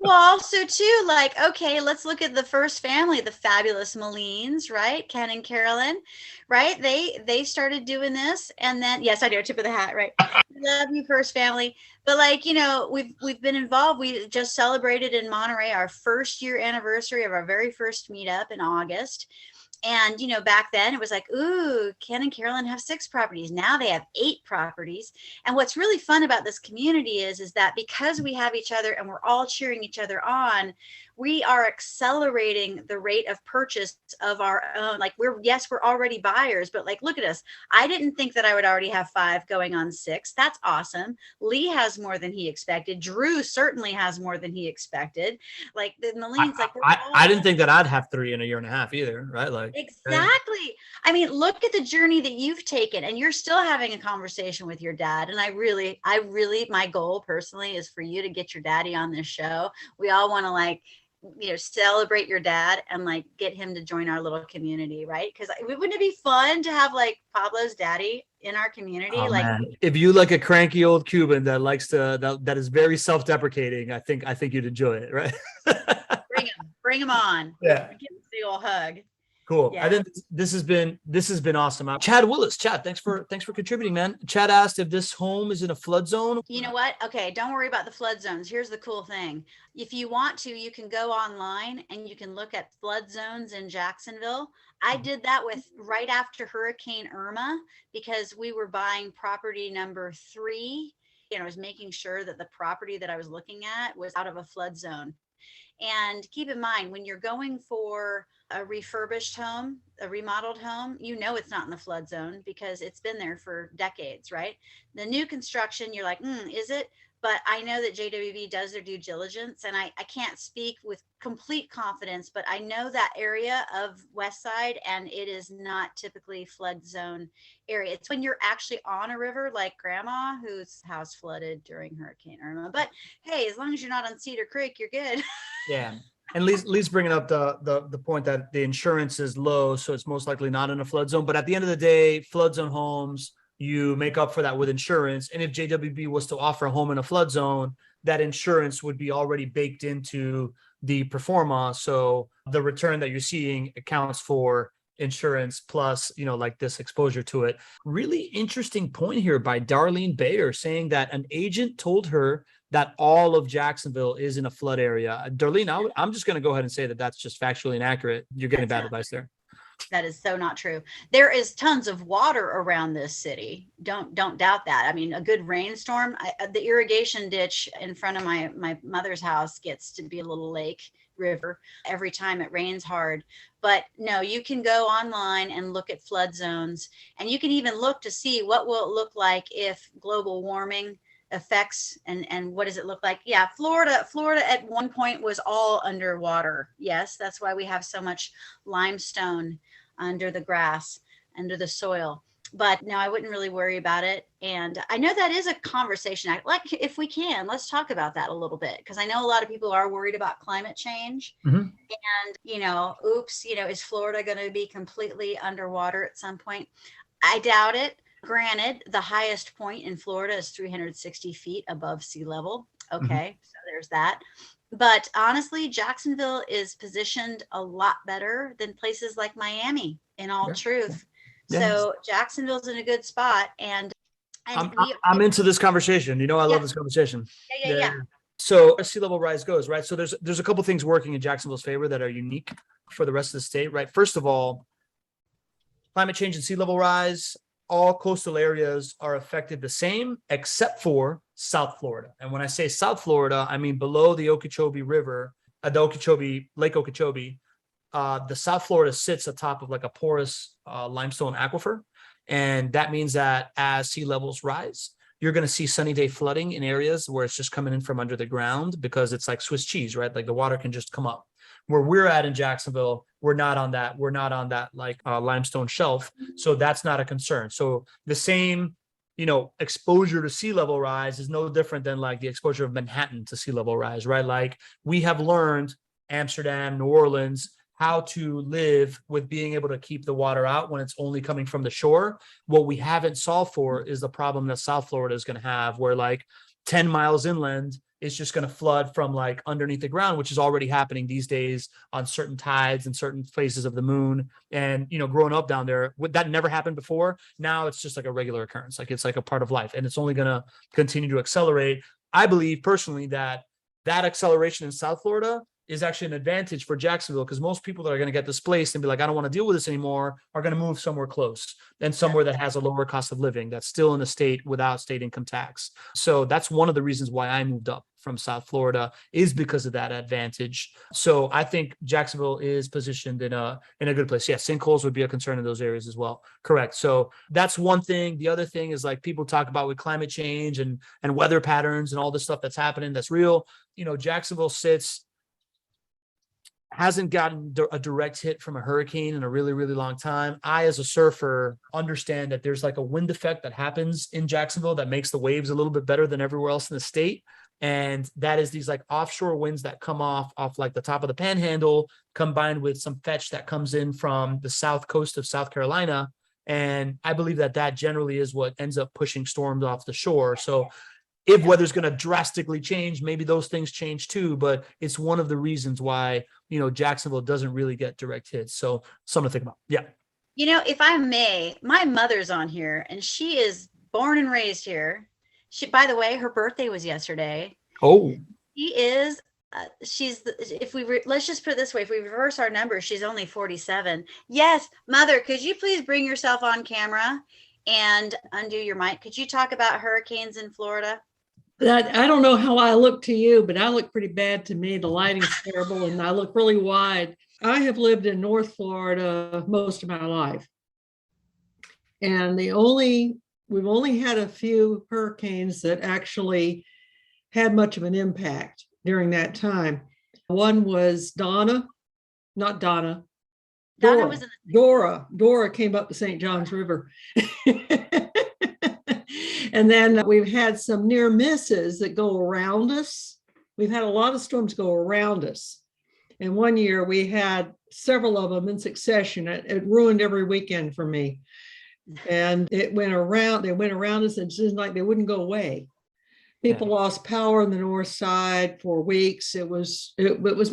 Well, also too, like, okay, let's look at the first family, the fabulous Malines, right? Ken and Carolyn, right? They started doing this, and then yes, I do, tip of the hat, right? Love you, first family. But like, we've been involved. We just celebrated in Monterey our 1st year anniversary of our very first meetup in August. And, back then it was like, ooh, Ken and Carolyn have 6 properties. Now they have 8 properties. And what's really fun about this community is that because we have each other and we're all cheering each other on, we are accelerating the rate of purchase of our own. Like we're already buyers, but like, look at us. I didn't think that I would already have 5 going on 6. That's awesome. Lee has more than he expected. Drew certainly has more than he expected. Like the Lean's like, I didn't think that I'd have 3 in a year and a half either. Right. Like exactly. I mean, look at the journey that you've taken and you're still having a conversation with your dad. And I really, my goal personally is for you to get your daddy on this show. We all want to like, celebrate your dad and like get him to join our little community, right? Because wouldn't it be fun to have like Pablo's daddy in our community? Oh, like man. If you like a cranky old Cuban that likes to that is very self-deprecating, I think you'd enjoy it, right? bring him on. Yeah. Give him a big old hug. Cool. Yeah. I think this has been awesome. Chad Willis, Chad, thanks for contributing, man. Chad asked if this home is in a flood zone. You know what? Okay, don't worry about the flood zones. Here's the cool thing. If you want to, you can go online and you can look at flood zones in Jacksonville. I did that right after Hurricane Irma because we were buying property number 3. I was making sure that the property that I was looking at was out of a flood zone. And keep in mind, when you're going for a refurbished home, a remodeled home, it's not in the flood zone because it's been there for decades, right? The new construction, you're like, is it? But I know that JWB does their due diligence, and I can't speak with complete confidence, but I know that area of West Side, and it is not typically flood zone area. It's when you're actually on a river, like Grandma, whose house flooded during Hurricane Irma. But hey, as long as you're not on Cedar Creek, you're good. Yeah. And Lee's bringing up the point that the insurance is low, so it's most likely not in a flood zone. But at the end of the day, flood zone homes, you make up for that with insurance. And if JWB was to offer a home in a flood zone, that insurance would be already baked into the performa. So the return that you're seeing accounts for insurance plus, like this exposure to it. Really interesting point here by Darlene Bayer saying that an agent told her that all of Jacksonville is in a flood area. Darlene, I'm just going to go ahead and say that that's just factually inaccurate. You're getting bad advice there. That is so not true. There is tons of water around this city. Don't doubt that. I mean, a good rainstorm, the irrigation ditch in front of my mother's house gets to be a little lake river every time it rains hard. But no, you can go online and look at flood zones, and you can even look to see what will it look like if global warming affects and what does it look like? Yeah, Florida at one point was all underwater. Yes, that's why we have so much limestone under the grass, under the soil. But no, I wouldn't really worry about it. And I know that is a conversation. Like, if we can, let's talk about that a little bit, because I know a lot of people are worried about climate change. Mm-hmm. And, oops, is Florida going to be completely underwater at some point? I doubt it. Granted, the highest point in Florida is 360 feet above sea level. Okay, So there's that. But honestly, Jacksonville is positioned a lot better than places like Miami, in all truth. Yeah. So Jacksonville's in a good spot. And I'm into this conversation. I love this conversation. Yeah. So as sea level rise goes, right? So there's a couple things working in Jacksonville's favor that are unique for the rest of the state, right? First of all, climate change and sea level rise, all coastal areas are affected the same, except for South Florida. And when I say South Florida, I mean below the Okeechobee River, Lake Okeechobee. The South Florida sits atop of like a porous limestone aquifer. And that means that as sea levels rise, you're going to see sunny day flooding in areas where it's just coming in from under the ground, because it's like Swiss cheese, right? Like the water can just come up. Where we're at in Jacksonville, we're not on that like limestone shelf. So that's not a concern. So the same, exposure to sea level rise is no different than like the exposure of Manhattan to sea level rise, right? Like we have learned, Amsterdam, New Orleans, how to live with being able to keep the water out when it's only coming from the shore. What we haven't solved for is the problem that South Florida is going to have, where like 10 miles inland, it's just going to flood from like underneath the ground, which is already happening these days on certain tides and certain phases of the moon. And, you know, growing up down there, that never happened before. Now it's just like a regular occurrence. Like it's like a part of life, and it's only going to continue to accelerate. I believe personally that acceleration in South Florida is actually an advantage for Jacksonville, because most people that are going to get displaced and be like, I don't want to deal with this anymore, are going to move somewhere close and somewhere that has a lower cost of living, that's still in a state without state income tax. So that's one of the reasons why I moved up from South Florida, is because of that advantage. So I think Jacksonville is positioned in a good place. Yes, sinkholes would be a concern in those areas as well. Correct. So that's one thing. The other thing is, like, people talk about with climate change and weather patterns and all this stuff that's happening, that's real. You know, Jacksonville hasn't gotten a direct hit from a hurricane in a really, really long time. I, as a surfer, understand that there's like a wind effect that happens in Jacksonville that makes the waves a little bit better than everywhere else in the state. And that is these like offshore winds that come off like the top of the Panhandle, combined with some fetch that comes in from the south coast of South Carolina. And I believe that generally is what ends up pushing storms off the shore. So if weather's going to drastically change, maybe those things change too, but it's one of the reasons why, you know, Jacksonville doesn't really get direct hits. So something to think about. Yeah. You know, if I may, my mother's on here and she is born and raised here. By the way, her birthday was yesterday. Oh, let's just put it this way. If we reverse our numbers, she's only 47. Yes. Mother, could you please bring yourself on camera and undo your mic? Could you talk about hurricanes in Florida? I don't know how I look to you, but I look pretty bad to me. The lighting's terrible and I look really wide. I have lived in North Florida most of my life. And we've only had a few hurricanes that actually had much of an impact during that time. One was Dora. Dora came up the St. Johns River. And then we've had some near misses that go around us. We've had a lot of storms go around us. And one year we had several of them in succession. It ruined every weekend for me. And they went around us, and it seemed like they wouldn't go away. People lost power on the north side for weeks. It was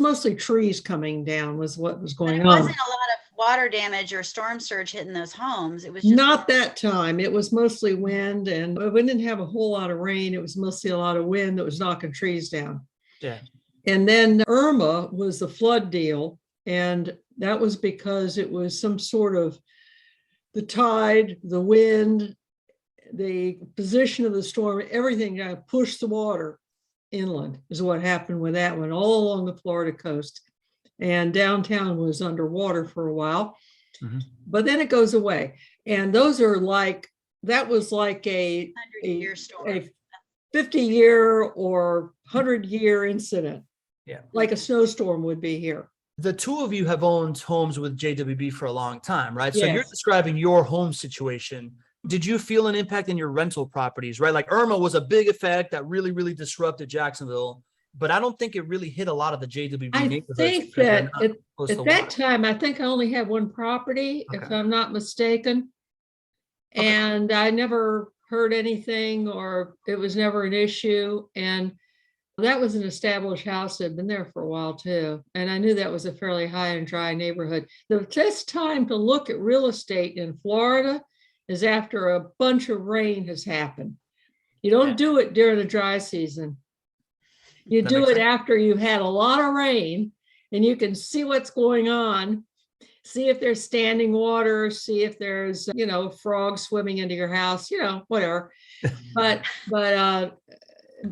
mostly trees coming down was what was going on. It wasn't a lot of water damage or storm surge hitting those homes. It was just not that time. It was mostly wind, and we didn't have a whole lot of rain. It was mostly a lot of wind that was knocking trees down. yeah. And then Irma was the flood deal. And that was because it was some sort of the tide, the wind, the position of the storm, everything kind of pushed the water inland is what happened with that one, all along the Florida coast. And downtown was underwater for a while, but then it goes away. And those are like, that was like a 100-year storm, a 50-year or 100-year incident. Yeah. Like a snowstorm would be here. The two of you have owned homes with JWB for a long time, right? So Yes. you're describing your home situation. Did you feel an impact in your rental properties, right? Like Irma was a big effect that really, really disrupted Jacksonville, but I don't think it really hit a lot of the JWB I neighborhoods. think because they're that not close to at that water. time, I think I only had one property, if Okay. I'm not mistaken. Okay. And I never heard anything, or it was never an issue. And that was an established house that had been there for a while too. And I knew that was a fairly high and dry neighborhood. The best time to look at real estate in Florida is after a bunch of rain has happened. You don't do it during the dry season. You That do makes it sense. after you've had a lot of rain and you can see what's going on, see if there's standing water, see if there's, frogs swimming into your house, whatever. But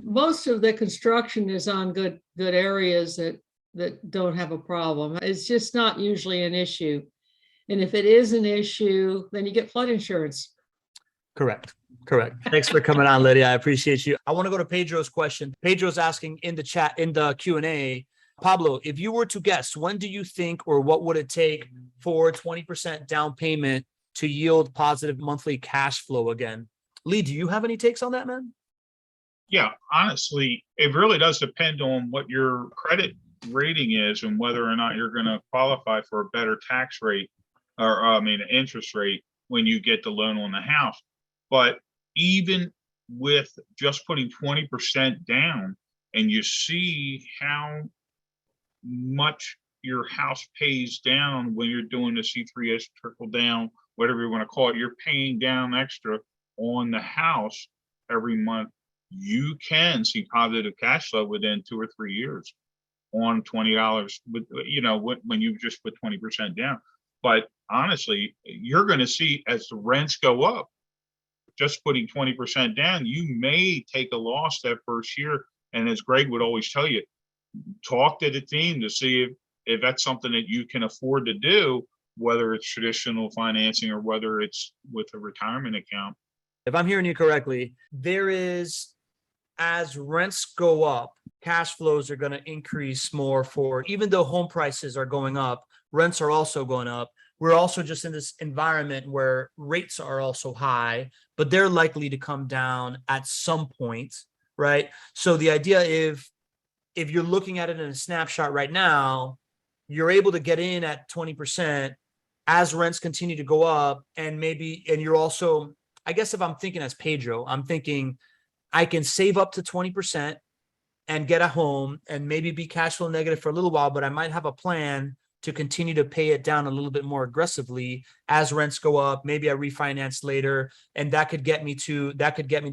most of the construction is on good areas that don't have a problem. It's just not usually an issue. And if it is an issue, then you get flood insurance. Correct. Thanks for coming on, Lydia. I appreciate you. I want to go to Pedro's question. Pedro's asking in the chat, in the Q&A, Pablo, if you were to guess, when do you think, or what would it take for 20% down payment to yield positive monthly cash flow again? Lee, do you have any takes on that, man? Yeah, honestly, it really does depend on what your credit rating is and whether or not you're going to qualify for a better tax rate interest rate when you get the loan on the house. But even with just putting 20% down and you see how much your house pays down when you're doing the C3S trickle down, whatever you want to call it, you're paying down extra on the house every month. You can see positive cash flow within 2 or 3 years on $20 with, when you just put 20% down. But honestly, you're going to see as the rents go up, just putting 20% down, you may take a loss that first year. And as Gregg would always tell you, talk to the team to see if that's something that you can afford to do, whether it's traditional financing or whether it's with a retirement account. If I'm hearing you correctly, as rents go up, cash flows are going to increase more even though home prices are going up, rents are also going up. We're also just in this environment where rates are also high, but they're likely to come down at some point, right? So the idea, if you're looking at it in a snapshot right now, you're able to get in at 20% as rents continue to go up, and you're also, I guess if I'm thinking as Pedro, I'm thinking I can save up to 20% and get a home and maybe be cash flow negative for a little while, but I might have a plan to continue to pay it down a little bit more aggressively as rents go up. Maybe I refinance later, and that could get me to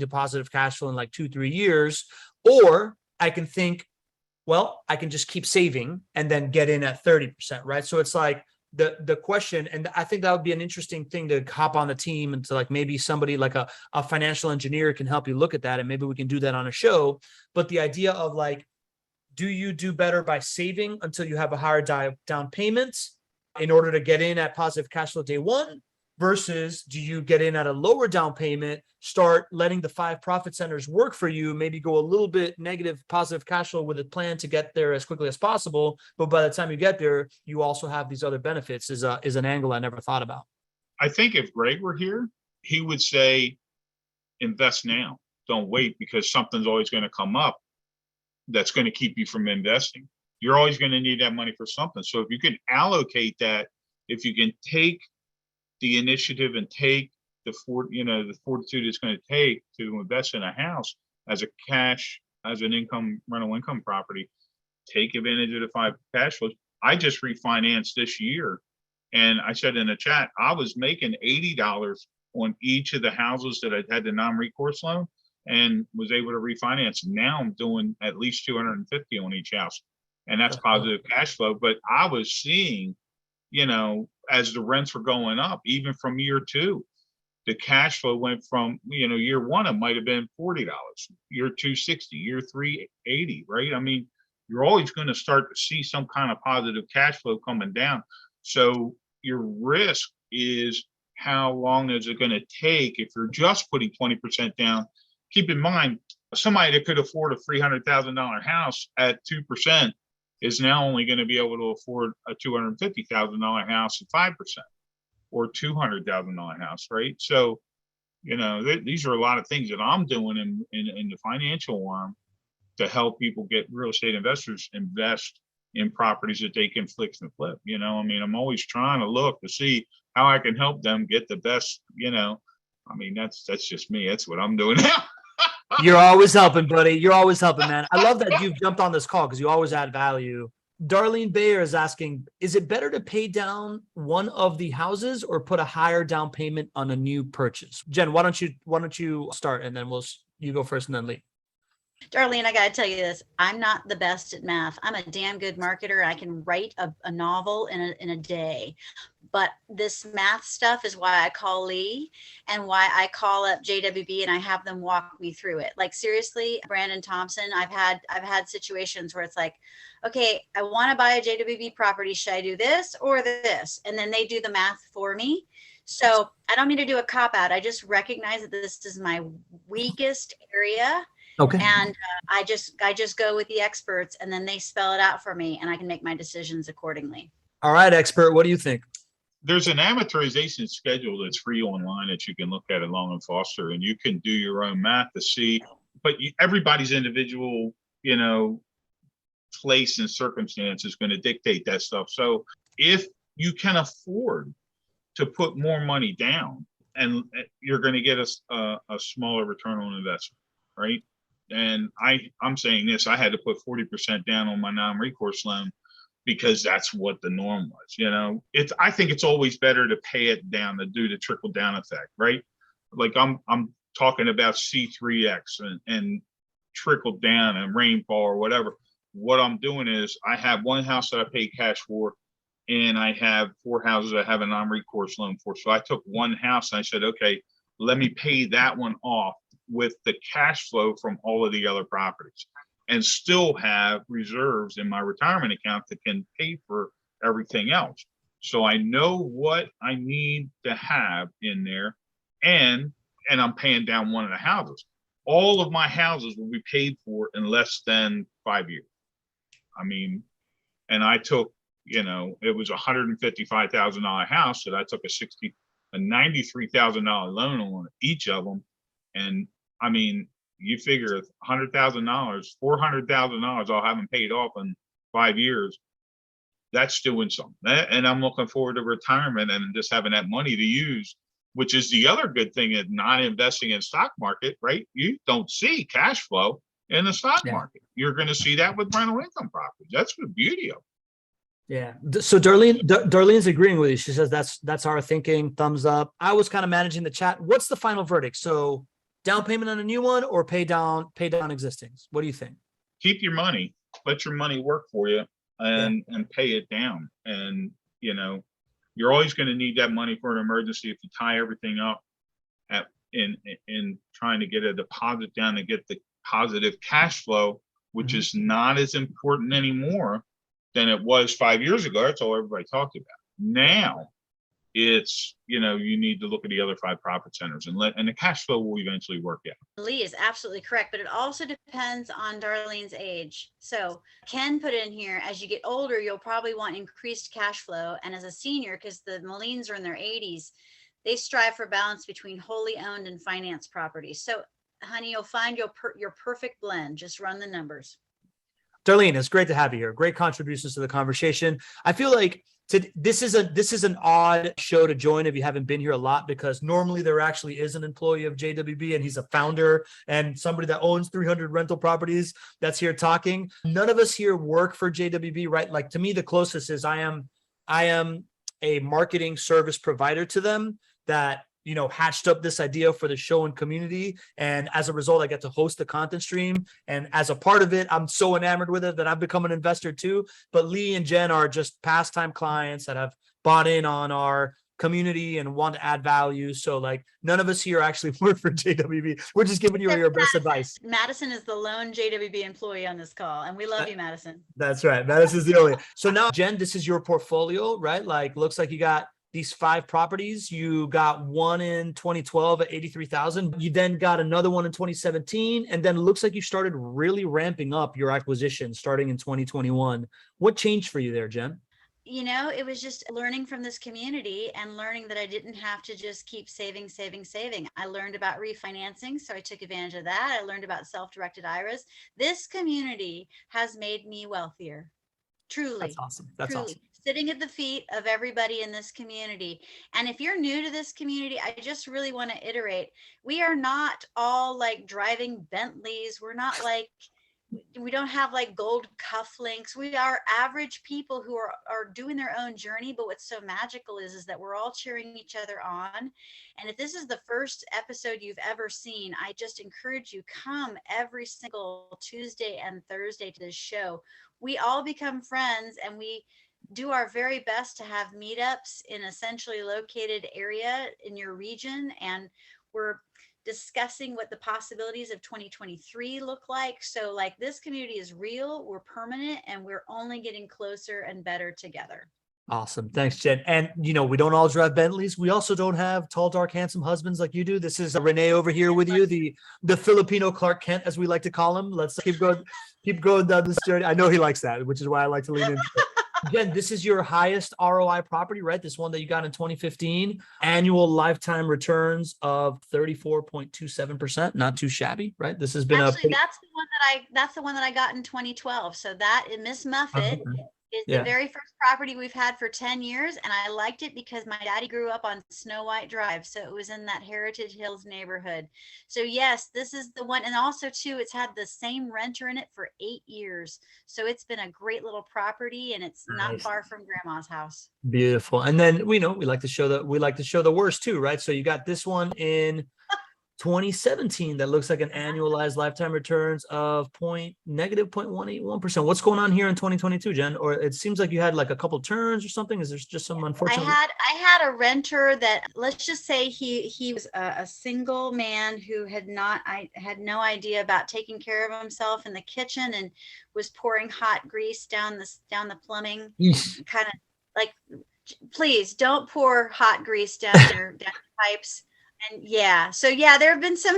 positive cash flow in like 2-3 years. Or I can think, well, I can just keep saving and then get in at 30%, right? So it's like the question, and I think that would be an interesting thing to hop on the team and to like maybe somebody like a financial engineer can help you look at that, and maybe we can do that on a show. But the idea of like, do you do better by saving until you have a higher down payment in order to get in at positive cash flow day one, versus do you get in at a lower down payment, start letting the 5 profit centers work for you, maybe go a little bit negative positive cash flow with a plan to get there as quickly as possible, but by the time you get there, you also have these other benefits, is an angle I never thought about. I think if Gregg were here, he would say, invest now, don't wait, because something's always going to come up that's going to keep you from investing. You're always going to need that money for something. So if you can allocate that, if you can take the initiative and take the fortitude it's going to take to invest in a house as an rental income property, take advantage of the 5 cash flows. I just refinanced this year, and I said in the chat, I was making $80 on each of the houses that I had the non-recourse loan, and was able to refinance. Now I'm doing at least $250 on each house, and that's positive cash flow. But I was seeing, as the rents were going up, even from year 2, the cash flow went from, year 1, it might've been $40, year 2, $60, year 3, $80, right? I mean, you're always going to start to see some kind of positive cash flow coming down. So your risk is, how long is it going to take if you're just putting 20% down? Keep in mind, somebody that could afford a $300,000 house at 2% is now only going to be able to afford a $250,000 house at 5%, or $200,000 house, right? So, these are a lot of things that I'm doing in the financial arm to help people get real estate investors invest in properties that they can fix and flip. I'm always trying to look to see how I can help them get the best. That's just me. That's what I'm doing now. You're always helping, buddy. You're always helping, man. I love that you've jumped on this call because you always add value. Darlene Bayer is asking, is it better to pay down one of the houses or put a higher down payment on a new purchase? Jen, why don't you start, and then you go first and then Lee. Darlene, I got to tell you this. I'm not the best at math. I'm a damn good marketer. I can write a novel in a day. But this math stuff is why I call Lee and why I call up JWB and I have them walk me through it. Like, seriously, Brandon Thompson, I've had situations where it's like, okay, I want to buy a JWB property. Should I do this or this? And then they do the math for me. So I don't mean to do a cop out. I just recognize that this is my weakest area. Okay. And I just go with the experts, and then they spell it out for me, and I can make my decisions accordingly. All right, expert, what do you think? There's an amortization schedule that's free online that you can look at Long and Foster, and you can do your own math to see, but everybody's individual, place and circumstance is going to dictate that stuff. So if you can afford to put more money down, and you're going to get a smaller return on investment, right? And I'm saying this, I had to put 40% down on my non-recourse loan because that's what the norm was. You know, I think it's always better to pay it down to do the trickle down effect, right? Like I'm talking about C3X and trickle down and rainfall or whatever. What I'm doing is I have one house that I pay cash for, and I have 4 houses I have a non-recourse loan for. So I took one house and I said, okay, let me pay that one off with the cash flow from all of the other properties, and still have reserves in my retirement account that can pay for everything else. So I know what I need to have in there, and I'm paying down one of the houses. All of my houses will be paid for in less than 5 years. I mean, and I took, you know, it was a $155,000 house that I took a $93,000 loan on each of them. And I mean, you figure $100,000, $400,000 I'll have them paid off in 5 years. That's doing something. And I'm looking forward to retirement and just having that money to use, which is the other good thing of not investing in stock market, right? You don't see cash flow in the stock market. You're going to see that with rental income properties. That's the beauty of it. Yeah. So Darlene's agreeing with you. She says that's our thinking. Thumbs up. I was kind of managing the chat. What's the final verdict? So down payment on a new one or pay down existings? What do you think? Keep your money. Let your money work for you and pay it down. And, you know, you're always going to need that money for an emergency if you tie everything up in trying to get a deposit down to get the positive cash flow, which is not as important anymore than it was 5 years ago. That's all everybody talked about. Now it's, you know, you need to look at the other 5 profit centers and the cash flow will eventually work out. Lee is absolutely correct, but it also depends on Darlene's age. So Ken put in here, as you get older, you'll probably want increased cash flow. And as a senior, because the Moline are in their 80s, they strive for balance between wholly owned and financed properties. So honey, you'll find your perfect blend. Just run the numbers. Darlene, it's great to have you here. Great contributions to the conversation. I feel like this is an odd show to join if you haven't been here a lot, because normally there actually is an employee of JWB and he's a founder and somebody that owns 300 rental properties that's here talking. None of us here work for JWB, right? Like, to me, the closest is I am a marketing service provider to them that, you know, hatched up this idea for the show and community. And as a result, I get to host the content stream. And as a part of it, I'm so enamored with it that I've become an investor too. But Lee and Jen are just pastime clients that have bought in on our community and want to add value. So like, none of us here actually work for JWB. We're just giving you your best advice. Madison is the lone JWB employee on this call. And we love you, Madison. That's right. Madison's the only. So now, Jen, this is your portfolio, right? Like, looks like you got these 5 properties. You got one in 2012 at 83,000. You then got another one in 2017. And then it looks like you started really ramping up your acquisition starting in 2021. What changed for you there, Jen? You know, it was just learning from this community and learning that I didn't have to just keep saving. I learned about refinancing, so I took advantage of that. I learned about self-directed IRAs. This community has made me wealthier. Truly. That's awesome. That's truly. awesome. Sitting at the feet of everybody in this community. And if you're new to this community, I just really want to iterate. We are not all like driving Bentleys. We're not like, we don't have like gold cufflinks. We are average people who are doing their own journey. But what's so magical is that we're all cheering each other on. And if this is the first episode you've ever seen, I just encourage you, come every single Tuesday and Thursday to this show. We all become friends and we do our very best to have meetups in a centrally located area in your region. And we're discussing what the possibilities of 2023 look like. So like, this community is real, we're permanent, and we're only getting closer and better together. Awesome. Thanks, Jen. And, you know, we don't all drive Bentleys. We also don't have tall, dark, handsome husbands like you do. This is Renee over here with you, the Filipino Clark Kent, as we like to call him. Let's keep going down this journey. I know he likes that, which is why I like to lean into it. Jen, this is your highest ROI property, right? This one that you got in 2015, annual lifetime returns of 34.27%. Not too shabby, right? This has been actually that's the one that I got in 2012. So that in Miss Muffet It's Yeah. the very first property we've had for 10 years. And I liked it because my daddy grew up on Snow White Drive. So it was in that Heritage Hills neighborhood. So yes, this is the one. And also too, it's had the same renter in it for 8 years. So it's been a great little property and it's not Nice. far from grandma's house. Beautiful. And then we like to show the worst too, right? So you got this one in 2017 that looks like an annualized lifetime returns of negative 0.181%. What's going on here in 2022, Jen? Or it seems like you had like a couple turns or something. Is there just some unfortunate? I had a renter that, let's just say he was a single man who had no idea about taking care of himself in the kitchen and was pouring hot grease down the plumbing, Yeesh. kind of like, please don't pour hot grease down your pipes. And there have been some,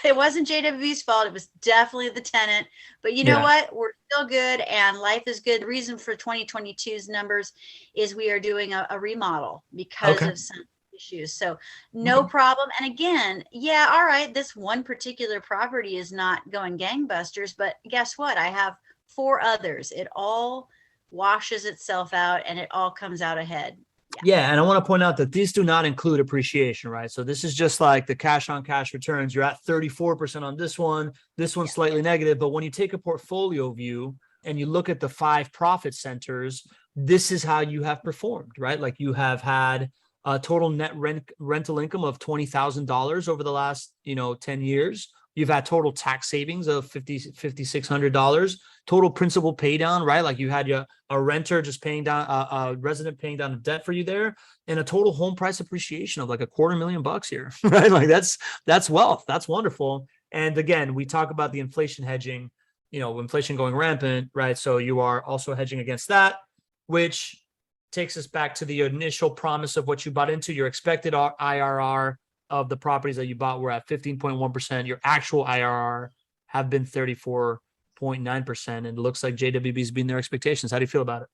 it wasn't JWB's fault. It was definitely the tenant, but you know what? We're still good and life is good. The reason for 2022's numbers is we are doing a remodel because of some issues. So no problem. And again, all right, this one particular property is not going gangbusters, but guess what? I have 4 others. It all washes itself out and it all comes out ahead. Yeah. And I want to point out that these do not include appreciation, right? So this is just like the cash on cash returns. You're at 34% on this one. This one's slightly negative. But when you take a portfolio view and you look at the 5 profit centers, this is how you have performed, right? Like you have had a total net rental income of $20,000 over the last, 10 years. You've had total tax savings of $5,600, total principal pay down, right? Like you had a renter just paying down, a resident paying down a debt for you there, and a total home price appreciation of like $250,000 here, right? Like that's wealth. That's wonderful. And again, we talk about the inflation hedging, inflation going rampant, right? So you are also hedging against that, which takes us back to the initial promise of what you bought into. Your expected IRR of the properties that you bought were at 15.1%. Your actual IRR have been 34.9%. And it looks like JWB's been their expectations. How do you feel about it?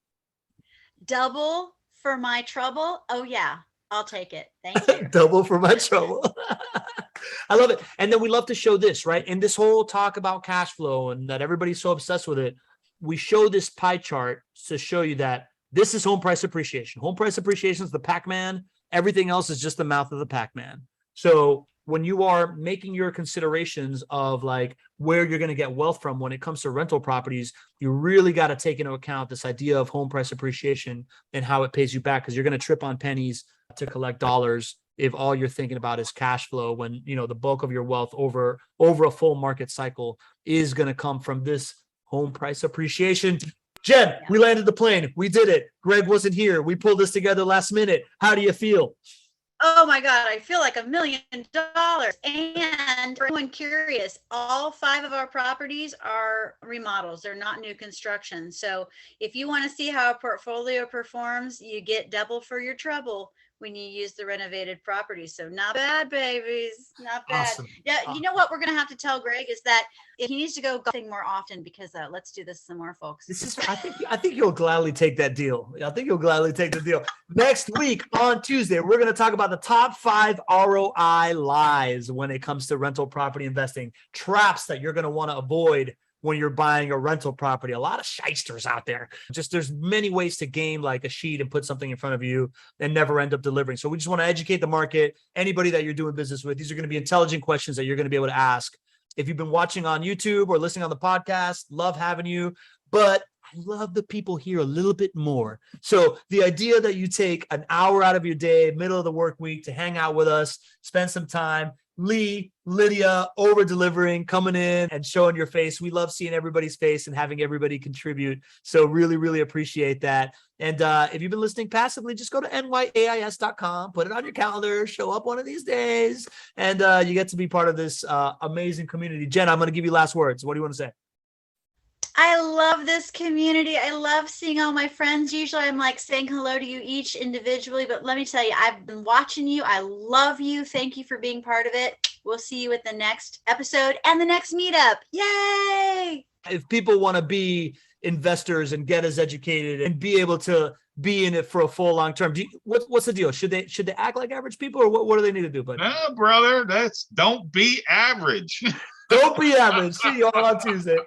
Double for my trouble. Oh yeah, I'll take it. Thank you. Double for my trouble. I love it. And then we love to show this, right? In this whole talk about cash flow and that everybody's so obsessed with it, we show this pie chart to show you that this is home price appreciation. Home price appreciation is the Pac-Man. Everything else is just the mouth of the Pac-Man. So when you are making your considerations of like where you're going to get wealth from when it comes to rental properties, you really got to take into account this idea of home price appreciation and how it pays you back, because you're going to trip on pennies to collect dollars if all you're thinking about is cash flow, when the bulk of your wealth over a full market cycle is going to come from this home price appreciation. Jen, we landed the plane. We did it. Gregg wasn't here. We pulled this together last minute. How do you feel? Oh my God, I feel like $1 million. And for anyone curious, all 5 of our properties are remodels. They're not new construction. So if you want to see how a portfolio performs, you get double for your trouble when you use the renovated properties. So not bad, babies. Not bad. Awesome. Yeah. You know what we're going to have to tell Gregg is that he needs to go golfing more often, because let's do this some more, folks. I think you'll gladly take that deal. I think you'll gladly take the deal. Next week on Tuesday, we're going to talk about the top 5 ROI lies when it comes to rental property investing, traps that you're going to want to avoid when you're buying a rental property. A lot of shysters out there. There's many ways to game like a sheet and put something in front of you and never end up delivering. So we just want to educate the market, anybody that you're doing business with. These are going to be intelligent questions that you're going to be able to ask. If you've been watching on YouTube or listening on the podcast, love having you, but I love the people here a little bit more. So the idea that you take an hour out of your day, middle of the work week, to hang out with us, spend some time, Lydia over-delivering, coming in and showing your face. We love seeing everybody's face and having everybody contribute. So really, really appreciate that. And if you've been listening passively, just go to nyais.com, put it on your calendar, show up one of these days, and you get to be part of this amazing community. Jen, I'm going to give you last words. What do you want to say? I love this community. I love seeing all my friends. Usually I'm like saying hello to you each individually, but let me tell you, I've been watching you. I love you. Thank you for being part of it. We'll see you at the next episode and the next meetup. Yay! If people want to be investors and get as educated and be able to be in it for a full long term, what's the deal? Should they act like average people, or what do they need to do? But no, brother, don't be average. Don't be average. See you all on Tuesday.